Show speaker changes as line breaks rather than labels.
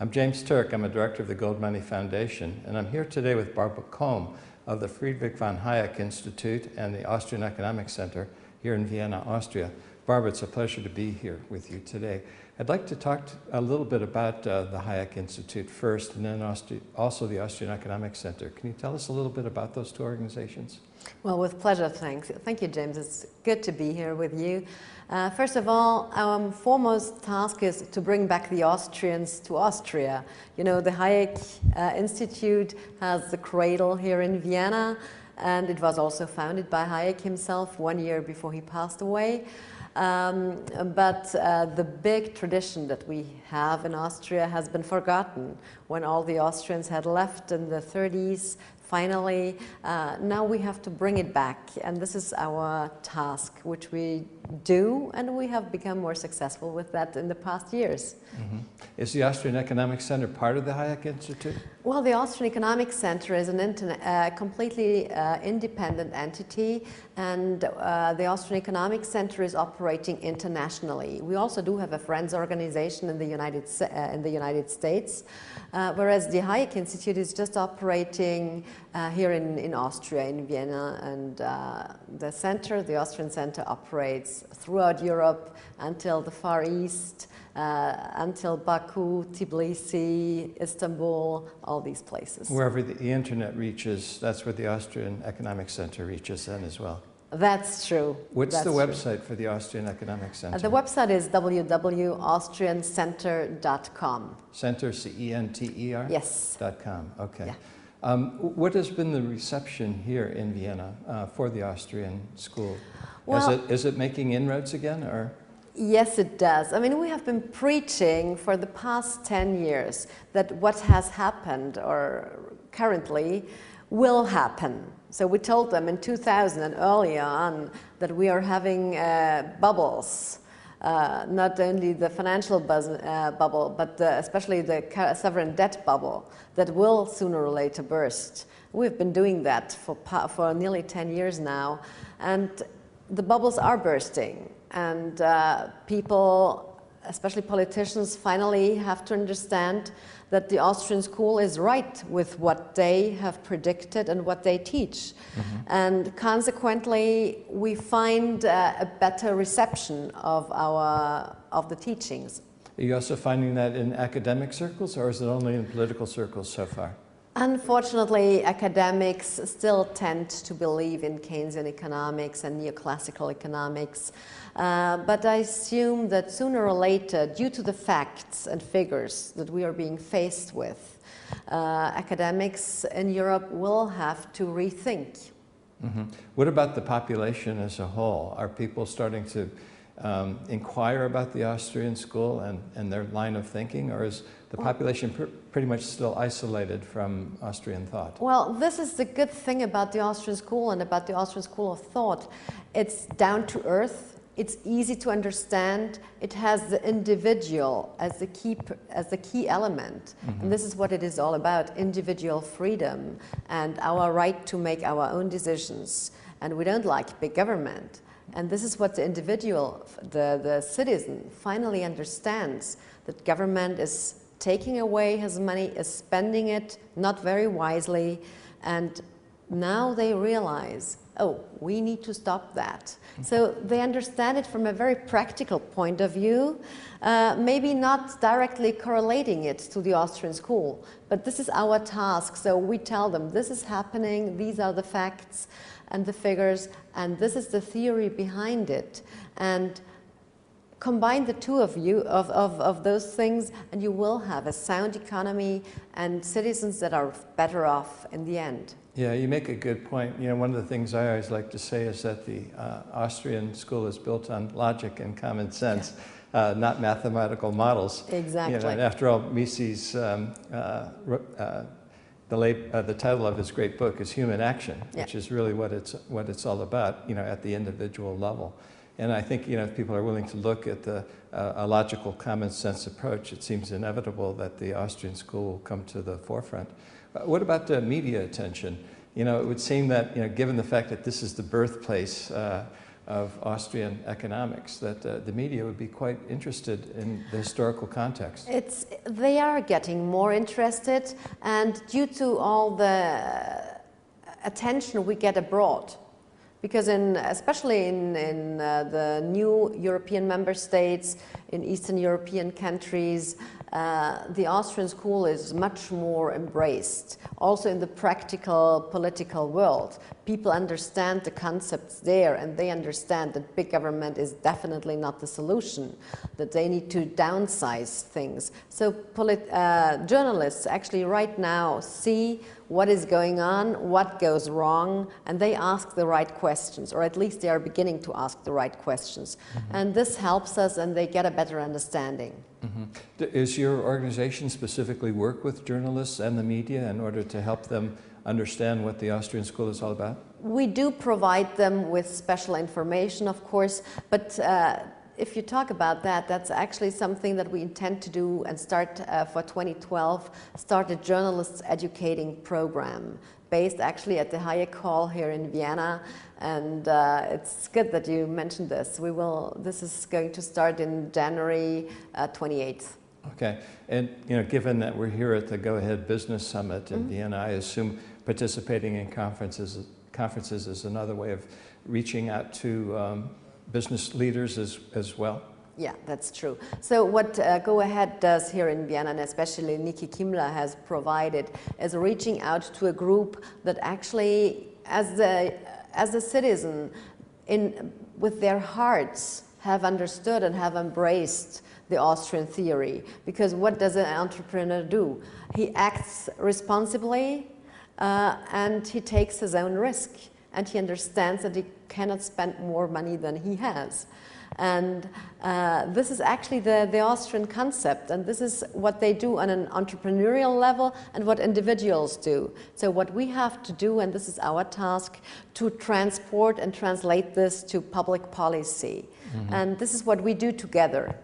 I'm James Turk. I'm a director of the GoldMoney Foundation, and I'm here today with Barbara Kolm of the Friedrich von Hayek Institute and the Austrian Economic Center here in Vienna, Austria. Barbara, it's a pleasure to be here with you today. I'd like to talk a little bit about the Hayek Institute first, and then also the Austrian Economic Center. Can you tell us a little bit about those two organizations?
Well, with pleasure, thanks. Thank you, James. It's good to be here with you. First of all, our foremost task is to bring back the Austrians to Austria. You know, the Hayek Institute has the cradle here in Vienna, and it was also founded by Hayek himself 1 year before he passed away. But the big tradition that we have in Austria has been forgotten when all the Austrians had left in the 30s. Finally, now we have to bring it back, and this is our task, which we do, and we have become more successful with that in the past years.
Mm-hmm. Is the Austrian Economic Center part of the Hayek Institute?
Well, the Austrian Economic Center is a completely independent entity, and the Austrian Economic Center is operating internationally. We also do have a friends organization in the United States, whereas the Hayek Institute is just operating here in Austria, in Vienna, and the Austrian Center operates throughout Europe until the Far East, until Baku, Tbilisi, Istanbul, all these places.
Wherever the internet reaches, that's where the Austrian Economic Center reaches then as well.
That's true.
What's the website for the Austrian Economic Center?
The website is www.austriancenter.com.
Center, C-E-N-T-E-R?
Yes.
.com, okay.
Yeah.
What has been the reception here in Vienna for the Austrian school?
Well,
is it making inroads again, or?
Yes, it does. I mean, we have been preaching for the past 10 years that what has happened or currently will happen. So we told them in 2000 and earlier on that we are having bubbles, not only the financial bubble, but especially the sovereign debt bubble that will sooner or later burst. We've been doing that for nearly 10 years now, and the bubbles are bursting, and people, especially politicians, finally have to understand that the Austrian school is right with what they have predicted and what they teach. Mm-hmm. And consequently, we find a better reception of the teachings.
Are you also finding that in academic circles, or is it only in political circles so far?
Unfortunately, academics still tend to believe in Keynesian economics and neoclassical economics. But I assume that sooner or later, due to the facts and figures that we are being faced with, academics in Europe will have to rethink.
Mm-hmm. What about the population as a whole? Are people starting to inquire about the Austrian school and their line of thinking, or is the population pretty much still isolated from Austrian thought?
Well, this is the good thing about the Austrian school and about the Austrian school of thought. It's down to earth. It's easy to understand. It has the individual as the key element. Mm-hmm. And this is what it is all about, individual freedom and our right to make our own decisions. And we don't like big government. And this is what the individual, the citizen, finally understands, that government is taking away his money, is spending it not very wisely, and now they realize, oh, we need to stop that. So they understand it from a very practical point of view, maybe not directly correlating it to the Austrian school, but this is our task. So we tell them, this is happening, these are the facts and the figures, and this is the theory behind it. And combine the two of those things, and you will have a sound economy and citizens that are better off in the end.
Yeah, you make a good point. You know, one of the things I always like to say is that the Austrian school is built on logic and common sense, not mathematical models.
Exactly.
You know, and after all, Mises, the title of his great book is Human Action, which is really what it's all about, you know, at the individual level. And I think, you know, if people are willing to look at a logical, common sense approach, it seems inevitable that the Austrian school will come to the forefront. What about media attention? You know, it would seem that, you know, given the fact that this is the birthplace of Austrian economics, that the media would be quite interested in the historical context.
They are getting more interested, and due to all the attention we get abroad, because especially in the new European member states, in Eastern European countries, the Austrian school is much more embraced. Also in the practical political world, people understand the concepts there, and they understand that big government is definitely not the solution, that they need to downsize things. So journalists actually right now see what is going on, what goes wrong, and they ask the right questions, or at least they are beginning to ask the right questions. Mm-hmm. And this helps us, and they get a better understanding.
Mm-hmm. Is your organization specifically work with journalists and the media in order to help them understand what the Austrian school is all about? We
do provide them with special information, of course, but if you talk about that, that's actually something that we intend to do and start for 2012, start a journalists educating program based actually at the Hayek Hall here in Vienna. And it's good that you mentioned this. This is going to start in January 28th.
Okay, and given that we're here at the Go Ahead Business Summit in Vienna, I assume participating in conferences is another way of reaching out to business leaders as well?
Yeah, that's true. So what Go Ahead does here in Vienna, and especially Niki Kimler has provided, is reaching out to a group that actually, as a citizen, with their hearts, have understood and have embraced the Austrian theory. Because what does an entrepreneur do? He acts responsibly and he takes his own risk. And he understands that he cannot spend more money than he has. And this is actually the Austrian concept, and this is what they do on an entrepreneurial level and what individuals do. So what we have to do, and this is our task, to transport and translate this to public policy. Mm-hmm. And this is what we do together.